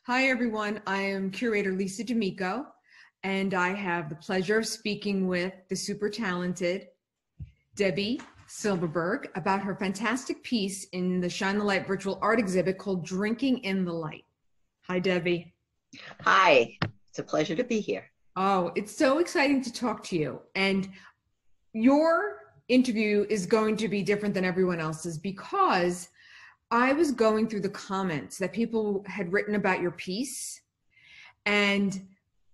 Hi, everyone. I am curator Lisa D'Amico, and I have the pleasure of speaking with the super talented Debbie Silberberg about her fantastic piece in the Shine the Light virtual art exhibit called Drinking in the Light. Hi, Debbie. Hi, it's a pleasure to be here. Oh, it's so exciting to talk to you. And your interview is going to be different than everyone else's because I was going through the comments that people had written about your piece, and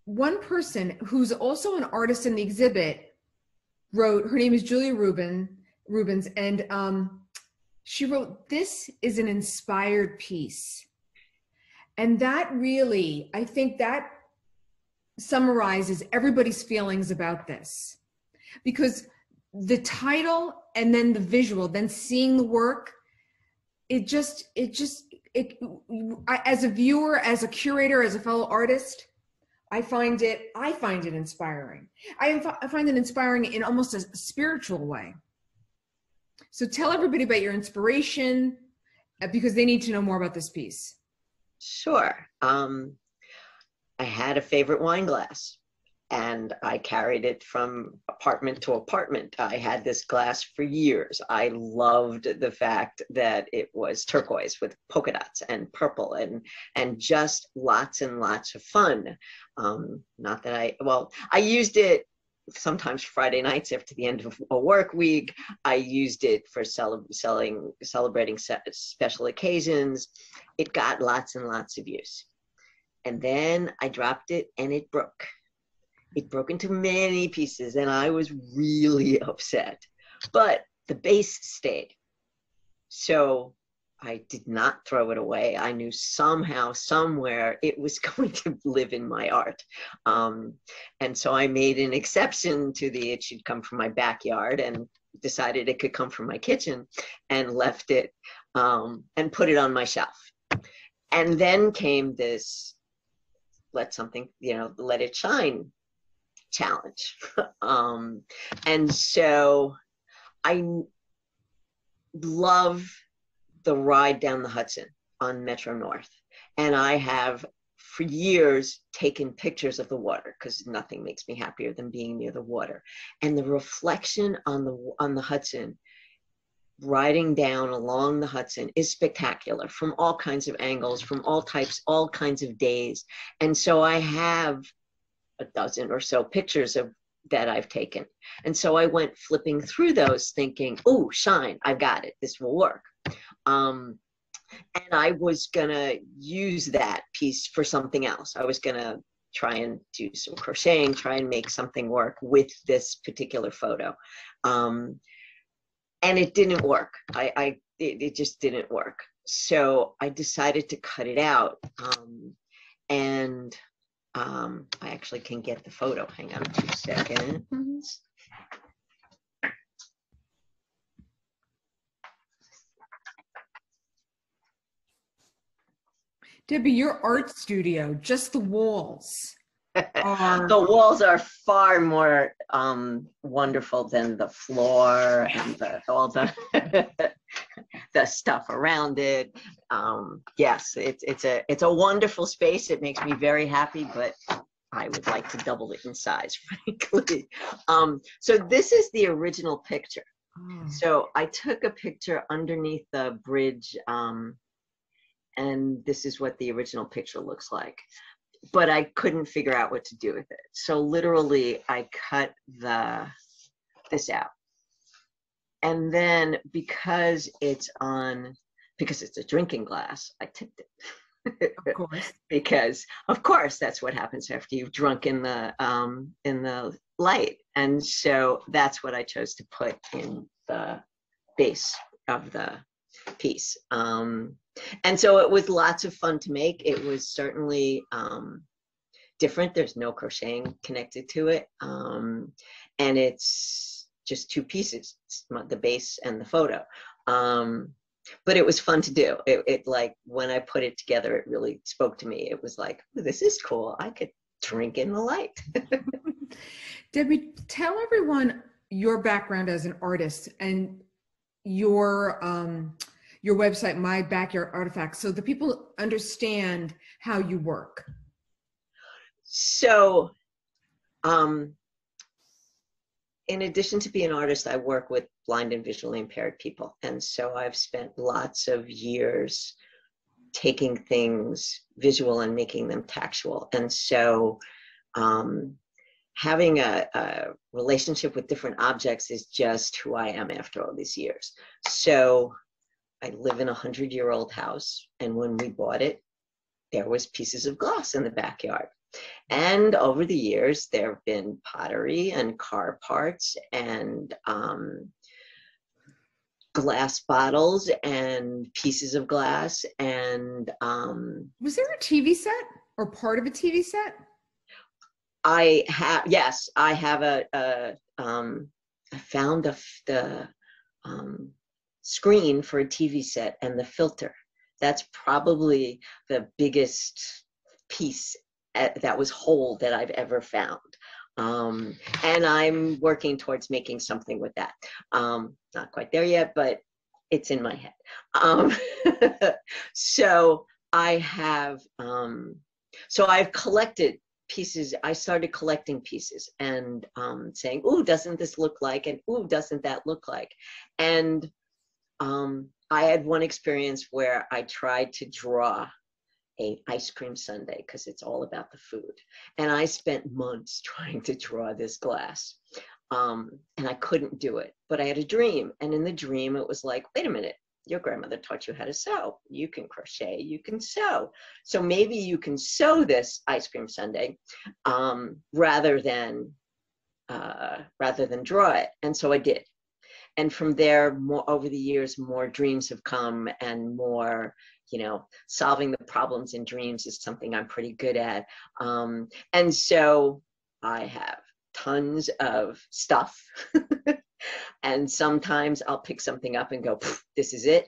one person who's also an artist in the exhibit wrote, her name is Julia Rubens, and she wrote, "This is an inspired piece." And that really, I think that summarizes everybody's feelings about this, because the title and then the visual, then seeing the work, as a viewer, as a curator, as a fellow artist, I find it inspiring. I find it inspiring in almost a spiritual way. So tell everybody about your inspiration, because they need to know more about this piece. Sure. I had a favorite wine glass and I carried it from apartment to apartment. I had this glass for years. I loved the fact that it was turquoise with polka dots and purple and just lots and lots of fun. Not that I used it sometimes Friday nights after the end of a work week. I used it for celebrating special occasions. It got lots and lots of use. And then I dropped it and it broke. It broke into many pieces and I was really upset, but the base stayed. So I did not throw it away. I knew somehow, somewhere, it was going to live in my art. And so I made an exception to it should come from my backyard, and decided it could come from my kitchen, and left it and put it on my shelf. And then came this let it shine challenge. And so I love the ride down the Hudson on Metro North. And I have for years taken pictures of the water, because nothing makes me happier than being near the water. And the reflection on the Hudson, riding down along the Hudson, is spectacular from all kinds of angles, from all types, all kinds of days. And so I have a dozen or so pictures that I've taken. And so I went flipping through those thinking, oh, shine, I've got it, this will work. And I was gonna use that piece for something else. I was gonna try and do some crocheting, try and make something work with this particular photo. And it didn't work. It just didn't work. So I decided to cut it out. I actually can get the photo. Hang on 2 seconds. Debbie, your art studio, just the walls are... The walls are far more wonderful than the floor and all the the stuff around it. Yes, it's a wonderful space. It makes me very happy, but I would like to double it in size, frankly. So this is the original picture. Oh. So I took a picture underneath the bridge, and this is what the original picture looks like. But I couldn't figure out what to do with it. So literally I cut this out. And then because it's a drinking glass, I tipped it. Of course. Because of course that's what happens after you've drunk in the light. And so that's what I chose to put in the base of the piece. And so it was lots of fun to make. It was certainly different. There's no crocheting connected to it. And it's just two pieces, the base and the photo. But it was fun to do. It like, when I put it together, it really spoke to me. It was like, this is cool. I could drink in the light. Debbie, tell everyone your background as an artist and your your website, My Backyard Artifacts, so the people understand how you work? So, in addition to being an artist, I work with blind and visually impaired people. And so I've spent lots of years taking things visual and making them tactual. And so having a relationship with different objects is just who I am after all these years. So I live in a 100-year-old house. And when we bought it, there was pieces of glass in the backyard. And over the years, there have been pottery and car parts and glass bottles and pieces of glass. And was there a TV set or part of a TV set? I have, yes, I have I found the screen for a TV set and the filter. That's probably the biggest piece that was whole that I've ever found. And I'm working towards making something with that. Not quite there yet, but it's in my head. So I have, so I've collected pieces. I started collecting pieces and saying, "Ooh, doesn't this look like?" and "Ooh, doesn't that look like?" And I had one experience where I tried to draw an ice cream sundae because it's all about the food. And I spent months trying to draw this glass. And I couldn't do it, but I had a dream. And in the dream, it was like, wait a minute, your grandmother taught you how to sew. You can crochet, you can sew. So maybe you can sew this ice cream sundae rather than draw it. And so I did. And from there, more over the years, more dreams have come, and more, solving the problems in dreams is something I'm pretty good at. And so I have tons of stuff. And sometimes I'll pick something up and go, this is it.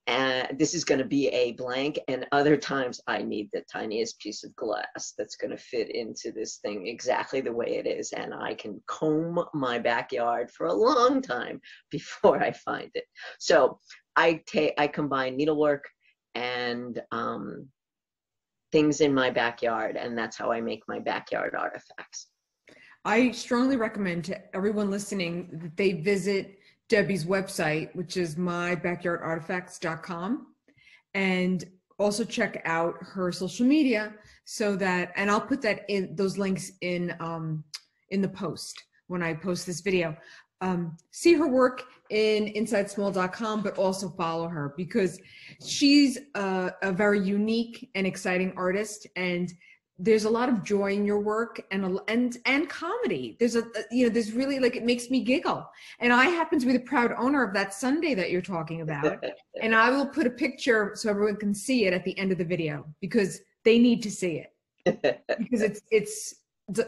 And this is going to be a blank. And other times I need the tiniest piece of glass that's going to fit into this thing exactly the way it is. And I can comb my backyard for a long time before I find it. So I combine needlework and things in my backyard. And that's how I make my backyard artifacts. I strongly recommend to everyone listening that they visit Debbie's website, which is mybackyardartifacts.com, and also check out her social media so that, and I'll put that in those links in the post when I post this video. See her work in insidesmall.com, but also follow her because she's a very unique and exciting artist, and there's a lot of joy in your work and comedy. There's there's really, like, it makes me giggle. And I happen to be the proud owner of that sundae that you're talking about. And I will put a picture so everyone can see it at the end of the video because they need to see it. Because it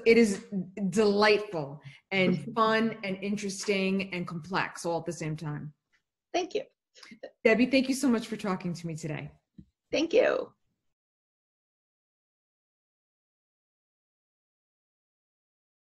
is delightful and fun and interesting and complex all at the same time. Thank you. Debbie, thank you so much for talking to me today. Thank you.